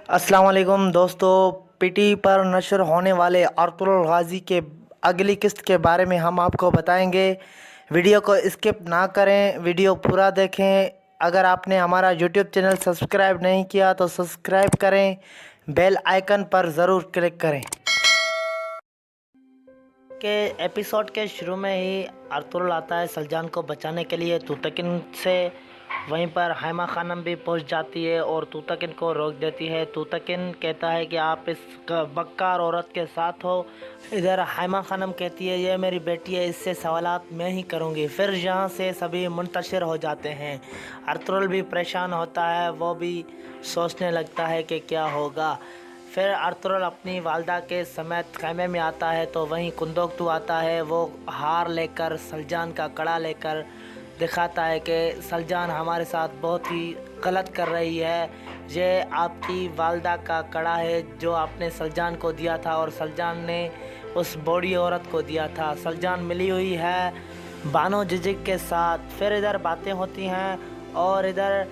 अस्सलाम वालेकुम दोस्तों। पीटी पर नशर होने वाले अर्तुगरुल गाजी के अगली किस्त के बारे में हम आपको बताएंगे। वीडियो को स्किप ना करें, वीडियो पूरा देखें। अगर आपने हमारा यूट्यूब चैनल सब्सक्राइब नहीं किया तो सब्सक्राइब करें, बेल आइकन पर ज़रूर क्लिक करें। के एपिसोड के शुरू में ही अर्तुगरुल आता है सलजान को बचाने के लिए तूतकिन से। वहीं पर हैमा खानम भी पहुंच जाती है और तूतकिन को रोक देती है। तूतकिन कहता है कि आप इस बक्कार औरत के साथ हो। इधर हैमा खानम कहती है ये मेरी बेटी है, इससे सवालात मैं ही करूंगी। फिर यहाँ से सभी मुंतशिर हो जाते हैं। अर्तुगरुल भी परेशान होता है, वो भी सोचने लगता है कि क्या होगा। फिर अर्तुगरुल अपनी वालदा के समेत खैमे में आता है तो वहीं कुंदोकतू आता है। वो हार लेकर, सलजान का कड़ा लेकर दिखाता है कि सलजान हमारे साथ बहुत ही गलत कर रही है। ये आपकी वालदा का कड़ा है जो आपने सलजान को दिया था और सलजान ने उस बूढ़ी औरत को दिया था। सलजान मिली हुई है बानो जिजिक के साथ। फिर इधर बातें होती हैं और इधर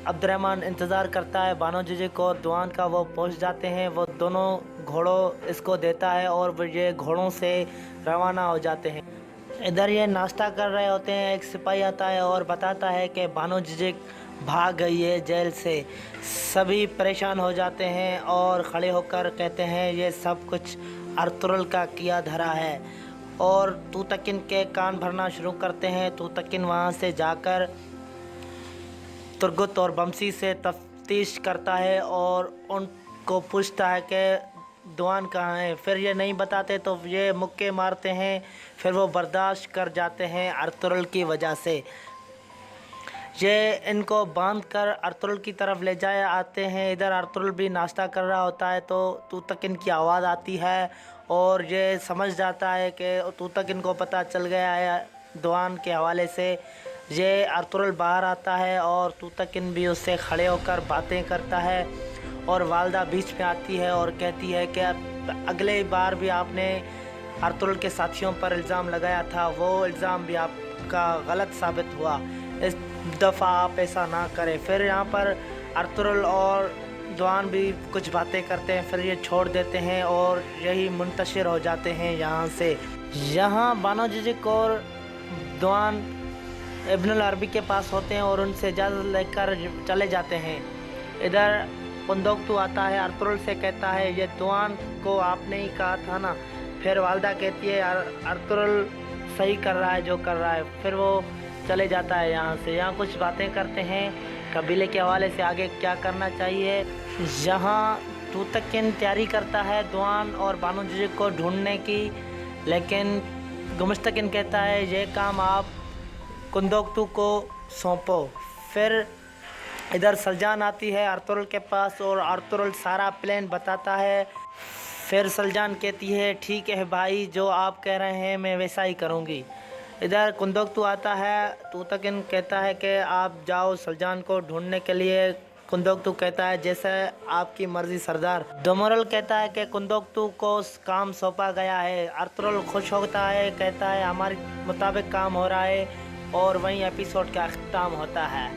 अब्दुर्रहमान इंतज़ार करता है बानो जिजिक और दुआन का। वो पहुंच जाते हैं, वो दोनों घोड़ों इसको देता है और ये घोड़ों से रवाना हो जाते हैं। इधर ये नाश्ता कर रहे होते हैं, एक सिपाही आता है और बताता है कि बानो जिजिक भाग गई है जेल से। सभी परेशान हो जाते हैं और खड़े होकर कहते हैं ये सब कुछ अर्तुगरुल का किया धरा है और तूतकिन के कान भरना शुरू करते हैं। तूतकिन वहाँ से जाकर तुर्गुत और बमसी से तफ्तीश करता है और उनको पूछता है कि दुआन कहाँ है। फिर ये नहीं बताते तो ये मुक्के मारते हैं। फिर वो बर्दाश्त कर जाते हैं अर्तुगरुल की वजह से। ये इनको बांध कर अर्तुगरुल की तरफ ले जाए आते हैं। इधर अर्तुगरुल भी नाश्ता कर रहा होता है तो तूतकिन की आवाज़ आती है और ये समझ जाता है कि तूतकिन को पता चल गया है दुआन के हवाले से। ये अर्तुगरुल बाहर आता है और तूतकिन भी उससे खड़े होकर बातें करता है और वालदा बीच में आती है और कहती है कि अगले बार भी आपने अर्तुगरुल के साथियों पर इल्ज़ाम लगाया था, वो इल्ज़ाम भी आपका गलत साबित हुआ। इस दफ़ा आप ऐसा ना करें। फिर यहाँ पर अर्तुगरुल और दुआन भी कुछ बातें करते हैं, फिर ये छोड़ देते हैं और यही मुंतशिर हो जाते हैं यहाँ से। यहाँ बानो जिजिक और दुआन इब्नुल अरबी के पास होते हैं और उनसे इजाज़त लेकर चले जाते हैं। इधर कुंदोकतू आता है, अर्तुगरुल से कहता है ये दुआन को आपने ही कहा था ना। फिर वालदा कहती है अर्तुगरुल सही कर रहा है जो कर रहा है। फिर वो चले जाता है यहाँ से। यहाँ कुछ बातें करते हैं कबीले के हवाले से आगे क्या करना चाहिए। यहाँ तूतकिन तैयारी करता है दुआन और बानो जिजिक को ढूंढने की, लेकिन गुमश्तकिन कहता है ये काम आप कुंदोकतू को सौंपो। फिर इधर सलजान आती है अर्तुगरुल के पास और अर्तुगरुल सारा प्लान बताता है। फिर सलजान कहती है ठीक है भाई, जो आप कह रहे हैं मैं वैसा ही करूँगी। इधर कुंदोकतू आता है, तूतकिन कहता है कि आप जाओ सलजान को ढूंढने के लिए। कुंदोकतू कहता है जैसे आपकी मर्ज़ी सरदार। दुमरल कहता है कि कुंदोकतू को काम सौंपा गया है। अर्तुगरुल खुश होता है, कहता है हमारे मुताबिक काम हो रहा है और वहीं एपिसोड का अख्ताम होता है।